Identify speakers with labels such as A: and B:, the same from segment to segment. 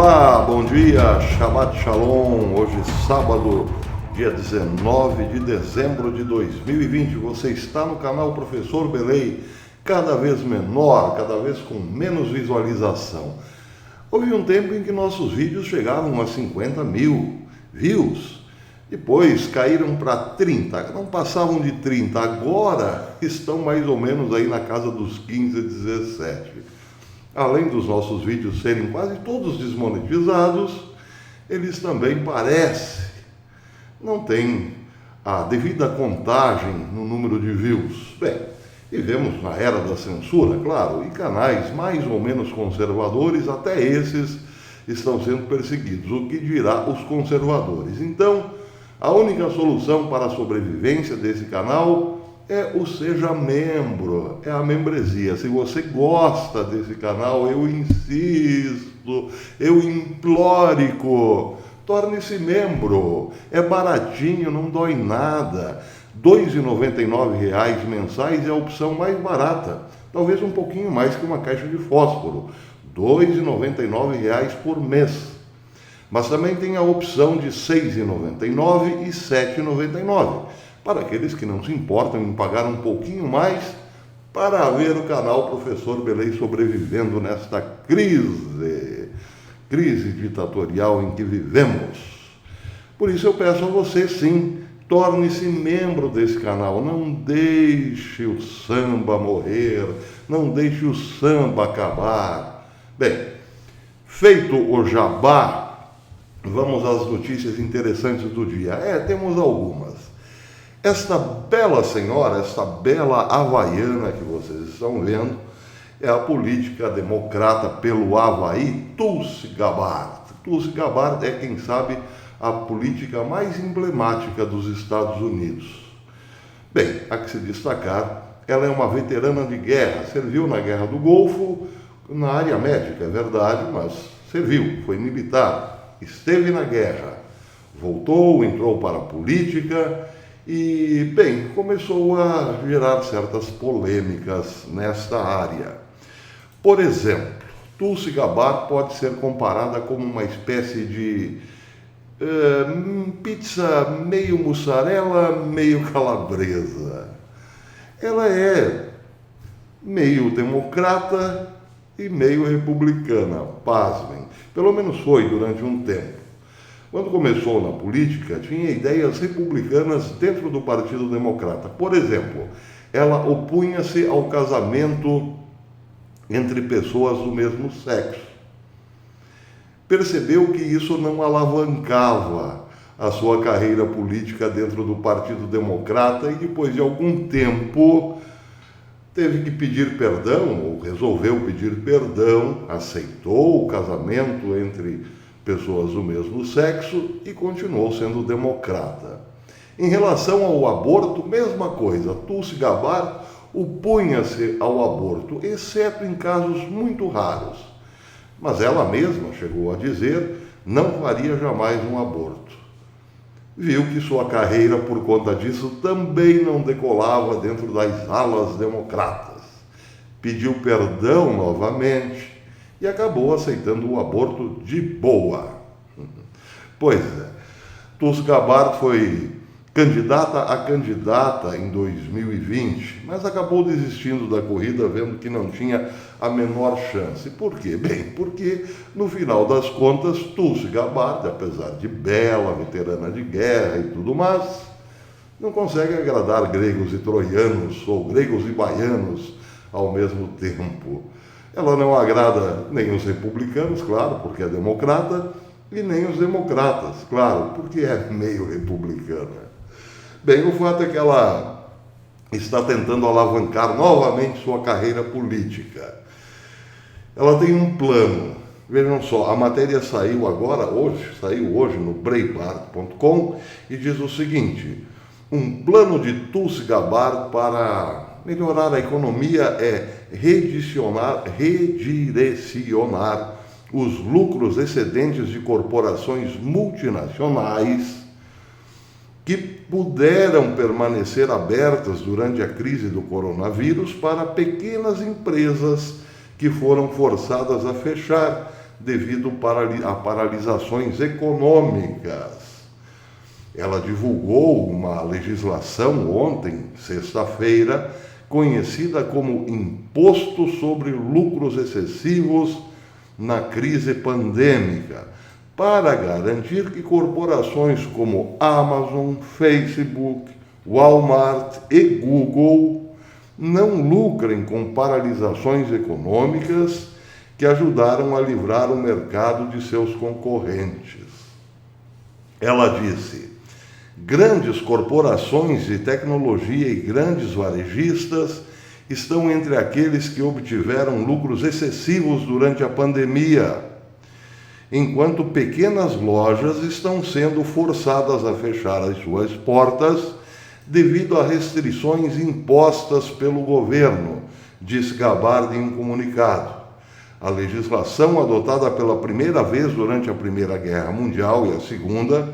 A: Olá, bom dia, Shabbat Shalom. Hoje sábado, dia 19 de dezembro de 2020. Você está no canal Professor Belei, cada vez menor, cada vez com menos visualização. Houve um tempo em que nossos vídeos chegavam a 50 mil views, depois caíram para 30, não passavam de 30, agora estão mais ou menos aí na casa dos 15, 17. Além dos nossos vídeos serem quase todos desmonetizados, eles também parecem não têm a devida contagem no número de views. Bem, vivemos na era da censura, claro, e canais mais ou menos conservadores, até esses estão sendo perseguidos, o que dirá os conservadores. Então, a única solução para a sobrevivência desse canal é o Seja Membro, é a membresia. Se você gosta desse canal, eu insisto, eu imploro, torne-se membro. É baratinho, não dói nada. R$ 2,99 mensais é a opção mais barata, talvez um pouquinho mais que uma caixa de fósforo. R$ 2,99 por mês. Mas também tem a opção de R$ 6,99 e R$ 7,99. Para aqueles que não se importam em pagar um pouquinho mais para ver o canal Professor Belei sobrevivendo nesta crise ditatorial em que vivemos. Por isso eu peço a você, sim, torne-se membro desse canal, não deixe o samba morrer, não deixe o samba acabar. Bem, feito o jabá, vamos às notícias interessantes do dia. Temos algumas. Esta bela senhora, esta bela havaiana que vocês estão vendo, é a política democrata pelo Havaí, Tulsi Gabbard. Tulsi Gabbard é, quem sabe, a política mais emblemática dos Estados Unidos. Bem, há que se destacar, ela é uma veterana de guerra, serviu na Guerra do Golfo, na área médica, é verdade, mas serviu, foi militar, esteve na guerra, voltou, entrou para a política. E, bem, começou a gerar certas polêmicas nesta área. Por exemplo, Tulsi Gabbard pode ser comparada como uma espécie de pizza meio mussarela, meio calabresa. Ela é meio democrata e meio republicana, pasmem. Pelo menos foi durante um tempo. Quando começou na política, tinha ideias republicanas dentro do Partido Democrata. Por exemplo, ela opunha-se ao casamento entre pessoas do mesmo sexo. Percebeu que isso não alavancava a sua carreira política dentro do Partido Democrata e depois de algum tempo teve que pedir perdão, ou resolveu pedir perdão, aceitou o casamento entre pessoas do mesmo sexo e continuou sendo democrata. Em relação ao aborto, mesma coisa. Tulsi Gabbard opunha-se ao aborto, exceto em casos muito raros. Mas ela mesma chegou a dizer não faria jamais um aborto. Viu que sua carreira, por conta disso, também não decolava dentro das alas democratas. Pediu perdão novamente e acabou aceitando o aborto de boa. Pois é, Tulsi Gabbard foi candidata a candidata em 2020, mas acabou desistindo da corrida, vendo que não tinha a menor chance. Por quê? Bem, porque no final das contas, Tulsi Gabbard, apesar de bela, veterana de guerra e tudo mais, não consegue agradar gregos e troianos, ou gregos e baianos ao mesmo tempo. Ela não agrada nem os republicanos, claro, porque é democrata, e nem os democratas, claro, porque é meio republicana. Bem, o fato é que ela está tentando alavancar novamente sua carreira política. Ela tem um plano. Vejam só, a matéria saiu hoje no Breitbart.com e diz o seguinte: um plano de Tulsi Gabbard para melhorar a economia é redirecionar os lucros excedentes de corporações multinacionais que puderam permanecer abertas durante a crise do coronavírus para pequenas empresas que foram forçadas a fechar devido a paralisações econômicas. Ela divulgou uma legislação ontem, sexta-feira, conhecida como Imposto sobre Lucros Excessivos na crise pandêmica, para garantir que corporações como Amazon, Facebook, Walmart e Google não lucrem com paralisações econômicas que ajudaram a livrar o mercado de seus concorrentes. Ela disse: grandes corporações de tecnologia e grandes varejistas estão entre aqueles que obtiveram lucros excessivos durante a pandemia, enquanto pequenas lojas estão sendo forçadas a fechar as suas portas devido a restrições impostas pelo governo, disse Gabardi em um comunicado. A legislação adotada pela primeira vez durante a Primeira Guerra Mundial e a Segunda,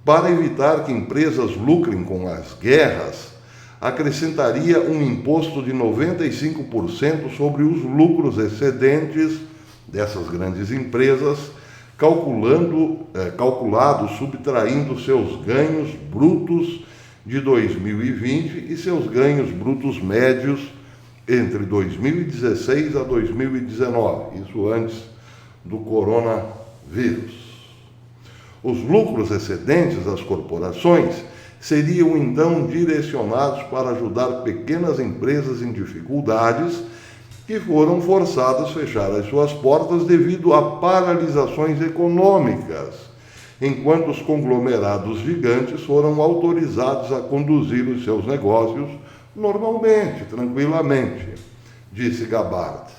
A: para evitar que empresas lucrem com as guerras, acrescentaria um imposto de 95% sobre os lucros excedentes dessas grandes empresas, calculado subtraindo seus ganhos brutos de 2020 e seus ganhos brutos médios entre 2016 a 2019, isso antes do coronavírus. Os lucros excedentes das corporações seriam então direcionados para ajudar pequenas empresas em dificuldades que foram forçadas a fechar as suas portas devido a paralisações econômicas, enquanto os conglomerados gigantes foram autorizados a conduzir os seus negócios normalmente, tranquilamente, disse Gabardi.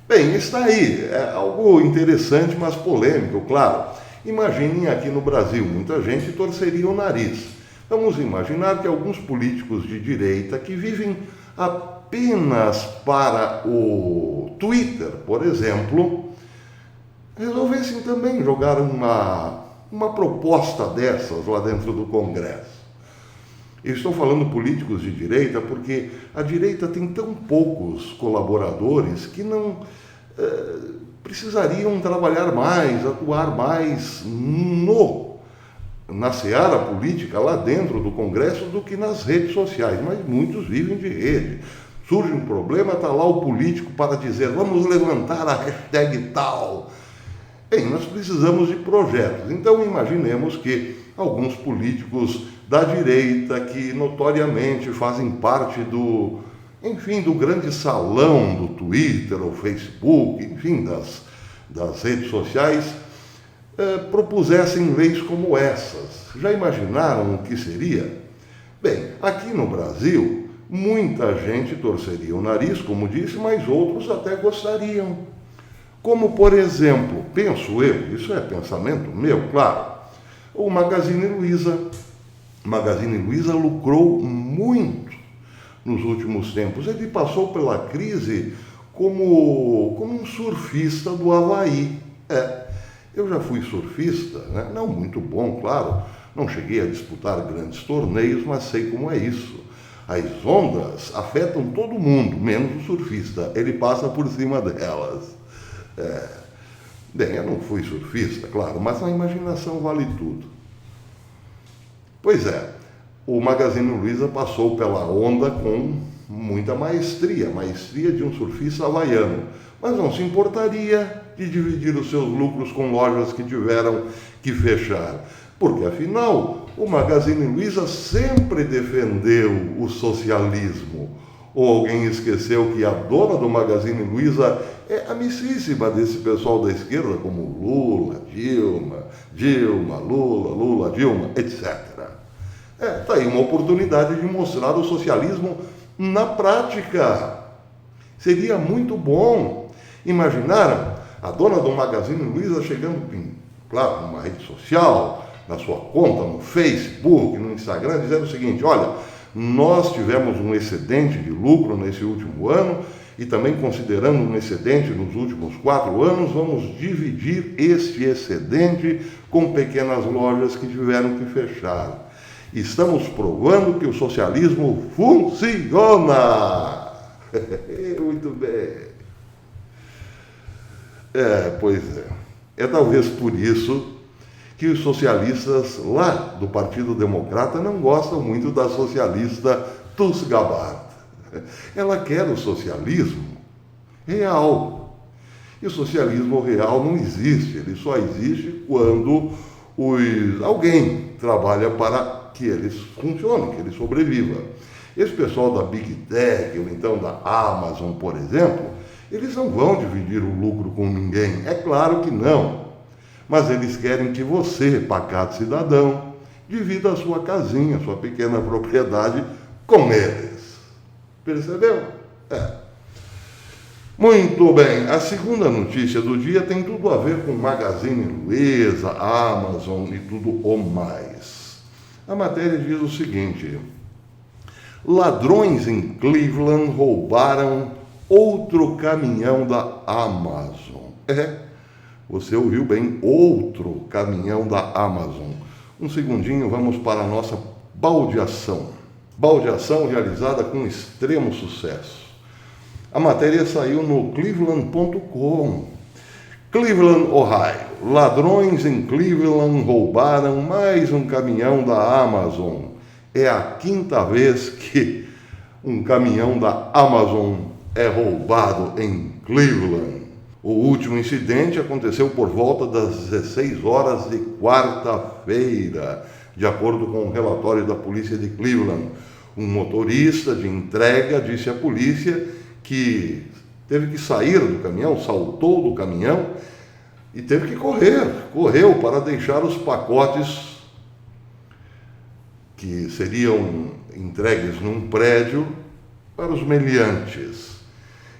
A: Bem, está aí, é algo interessante, mas polêmico, claro. Imaginem aqui no Brasil, muita gente torceria o nariz. Vamos imaginar que alguns políticos de direita que vivem apenas para o Twitter, por exemplo, resolvessem também jogar uma proposta dessas lá dentro do Congresso. Eu estou falando políticos de direita porque a direita tem tão poucos colaboradores que não precisariam trabalhar mais, atuar mais na seara política lá dentro do Congresso do que nas redes sociais, mas muitos vivem de rede. Surge um problema, está lá o político para dizer: vamos levantar a hashtag tal. Bem, nós precisamos de projetos. Então imaginemos que alguns políticos da direita, que notoriamente fazem parte do grande salão do Twitter ou Facebook, enfim, das redes sociais, propusessem leis como essas. Já imaginaram o que seria? Bem, aqui no Brasil, muita gente torceria o nariz, como disse, mas outros até gostariam. Como, por exemplo, penso eu, isso é pensamento meu, claro, o Magazine Luiza. Magazine Luiza lucrou muito nos últimos tempos. Ele passou pela crise como um surfista do Havaí. Eu já fui surfista, né? Não muito bom, claro, não cheguei a disputar grandes torneios, mas sei como é isso. As ondas afetam todo mundo, menos o surfista, ele passa por cima delas. Bem, eu não fui surfista, claro, mas a imaginação vale tudo. Pois é, o Magazine Luiza passou pela onda com muita maestria de um surfista havaiano, mas não se importaria de dividir os seus lucros com lojas que tiveram que fechar, porque afinal o Magazine Luiza sempre defendeu o socialismo. Ou alguém esqueceu que a dona do Magazine Luiza é amicíssima desse pessoal da esquerda, como Lula, Dilma, Lula, Dilma, etc. Está aí uma oportunidade de mostrar o socialismo na prática. Seria muito bom. Imaginaram a dona do Magazine Luiza chegando, claro, numa rede social, na sua conta, no Facebook, no Instagram, dizendo o seguinte: olha, nós tivemos um excedente de lucro nesse último ano e também considerando um excedente nos últimos 4 anos, vamos dividir este excedente com pequenas lojas que tiveram que fechar. Estamos provando que o socialismo funciona. Muito bem. Pois é. É talvez por isso que os socialistas lá do Partido Democrata não gostam muito da socialista Tulsi Gabbard. Ela quer o socialismo real. E o socialismo real não existe, ele só existe quando alguém trabalha para que eles funcionem, que eles sobrevivam. Esse pessoal da Big Tech, ou então da Amazon, por exemplo, eles não vão dividir o lucro com ninguém. É claro que não. Mas eles querem que você, pacato cidadão, divida a sua casinha, a sua pequena propriedade com eles. Percebeu? Muito bem. A segunda notícia do dia tem tudo a ver com Magazine Luiza, Amazon e tudo o mais. A matéria diz o seguinte: ladrões em Cleveland roubaram outro caminhão da Amazon. Você ouviu bem, outro caminhão da Amazon. Um segundinho, vamos para a nossa baldeação. Baldeação realizada com extremo sucesso. A matéria saiu no cleveland.com. Cleveland, Ohio. Ladrões em Cleveland roubaram mais um caminhão da Amazon. É a quinta vez que um caminhão da Amazon é roubado em Cleveland. O último incidente aconteceu por volta das 16 horas de quarta-feira, de acordo com o relatório da polícia de Cleveland. Um motorista de entrega disse à polícia que teve que sair do caminhão, saltou do caminhão e teve que correu para deixar os pacotes que seriam entregues num prédio para os meliantes.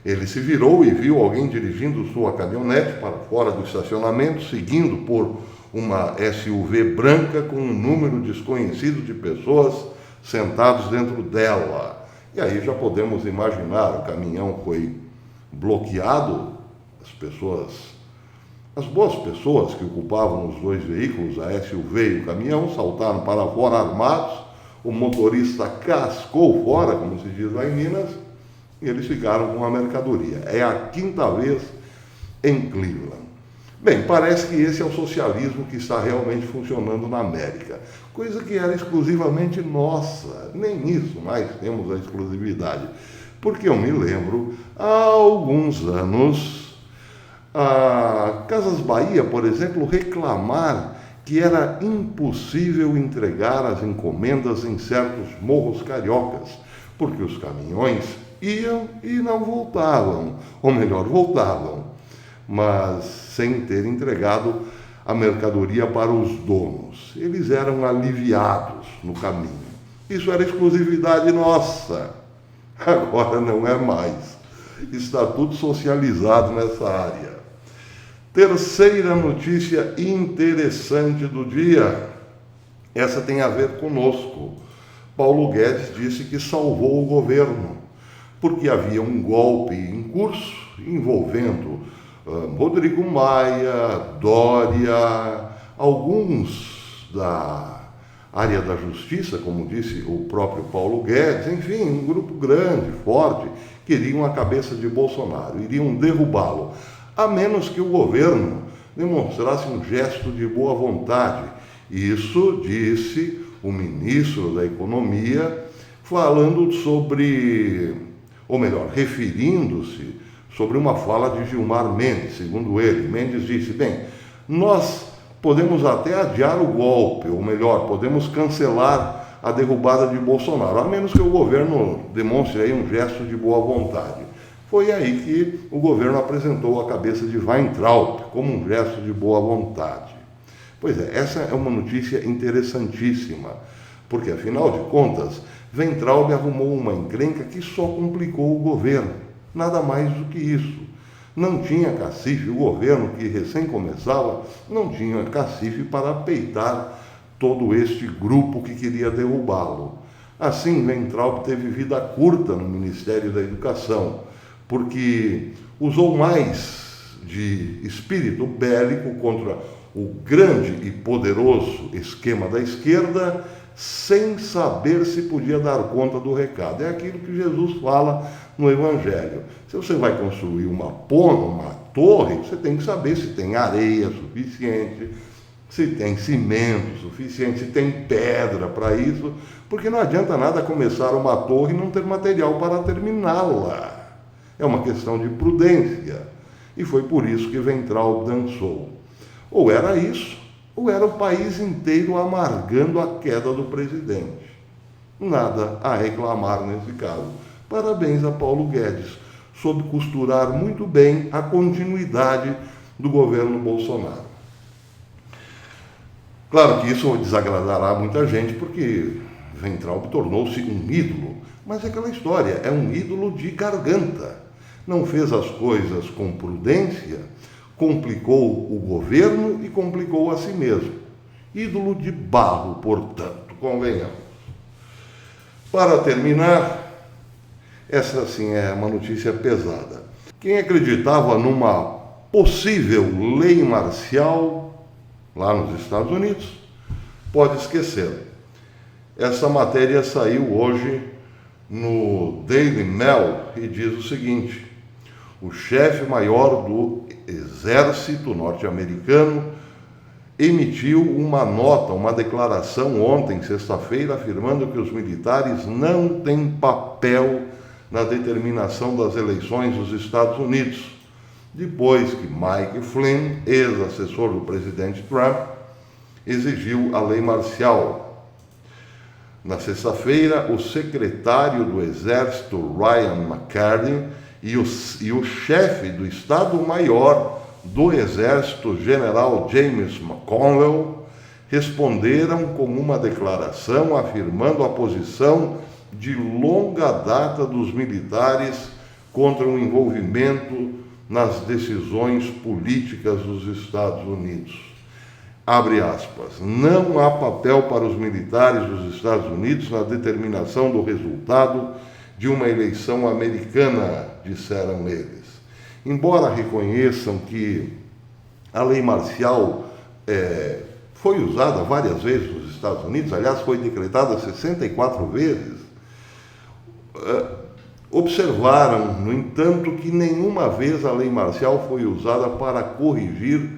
A: Ele se virou e viu alguém dirigindo sua caminhonete para fora do estacionamento, seguindo por uma SUV branca com um número desconhecido de pessoas sentados dentro dela. E aí já podemos imaginar, o caminhão foi bloqueado, as boas pessoas que ocupavam os dois veículos, a SUV e o caminhão, saltaram para fora armados, o motorista cascou fora, como se diz lá em Minas, e eles ficaram com a mercadoria. É a quinta vez em Cleveland. Bem, parece que esse é o socialismo que está realmente funcionando na América, coisa que era exclusivamente nossa. Nem isso mais temos a exclusividade, porque eu me lembro, há alguns anos, a Casas Bahia, por exemplo, reclamar que era impossível entregar as encomendas em certos morros cariocas, porque os caminhões iam e não voltavam, ou melhor, voltavam, mas sem ter entregado a mercadoria para os donos. Eles eram aliviados no caminho. Isso era exclusividade nossa. Agora não é mais. Está tudo socializado nessa área. Terceira notícia interessante do dia. Essa tem a ver conosco. Paulo Guedes disse que salvou o governo, porque havia um golpe em curso envolvendo Rodrigo Maia, Dória, alguns da área da justiça, como disse o próprio Paulo Guedes, enfim, um grupo grande, forte, queriam a cabeça de Bolsonaro, iriam derrubá-lo, a menos que o governo demonstrasse um gesto de boa vontade. Isso disse o ministro da Economia, falando sobre, ou melhor, referindo-se sobre uma fala de Gilmar Mendes. Segundo ele, Mendes disse: bem, nós podemos até adiar o golpe, ou melhor, podemos cancelar a derrubada de Bolsonaro, a menos que o governo demonstre aí um gesto de boa vontade. Foi aí que o governo apresentou a cabeça de Weintraub como um gesto de boa vontade. Pois é, essa é uma notícia interessantíssima, porque, afinal de contas, Weintraub arrumou uma encrenca que só complicou o governo, nada mais do que isso. Não tinha cacife, o governo que recém começava não tinha cacife para peitar todo este grupo que queria derrubá-lo. Assim, Weintraub teve vida curta no Ministério da Educação, porque usou mais de espírito bélico contra o grande e poderoso esquema da esquerda, sem saber se podia dar conta do recado. É aquilo que Jesus fala no Evangelho. Se você vai construir uma torre, você tem que saber se tem areia suficiente, se tem cimento suficiente, se tem pedra para isso, porque não adianta nada começar uma torre e não ter material para terminá-la. É uma questão de prudência. E foi por isso que Ventral dançou. Ou era isso, ou era o país inteiro amargando a queda do presidente. Nada a reclamar nesse caso. Parabéns a Paulo Guedes, soube costurar muito bem a continuidade do governo Bolsonaro. Claro que isso desagradará muita gente, porque Weintraub tornou-se um ídolo, mas é aquela história, é um ídolo de garganta. Não fez as coisas com prudência, complicou o governo e complicou a si mesmo. Ídolo de barro, portanto, convenhamos. Para terminar, essa sim é uma notícia pesada. Quem acreditava numa possível lei marcial lá nos Estados Unidos pode esquecer. Essa matéria saiu hoje no Daily Mail e diz o seguinte: o chefe maior do exército norte-americano emitiu uma nota, uma declaração ontem, sexta-feira, afirmando que os militares não têm papel na determinação das eleições dos Estados Unidos, depois que Mike Flynn, ex-assessor do presidente Trump, exigiu a lei marcial. Na sexta-feira, o secretário do Exército, Ryan McCarthy, e o chefe do Estado-Maior do Exército, General James McConnell, responderam com uma declaração afirmando a posição de longa data dos militares contra o envolvimento nas decisões políticas dos Estados Unidos. Abre aspas, não há papel para os militares dos Estados Unidos na determinação do resultado de uma eleição americana, disseram eles. Embora reconheçam que a lei marcial foi usada várias vezes nos Estados Unidos, aliás, foi decretada 64 vezes, observaram, no entanto, que nenhuma vez a lei marcial foi usada para corrigir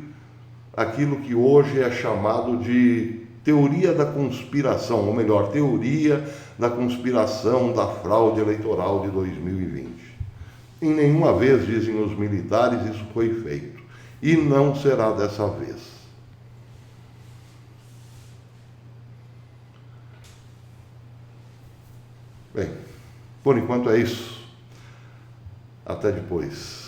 A: aquilo que hoje é chamado de teoria da conspiração, ou melhor, teoria da conspiração da fraude eleitoral de 2020. Em nenhuma vez, dizem os militares, isso foi feito. E não será dessa vez. Bem, por enquanto é isso. Até depois.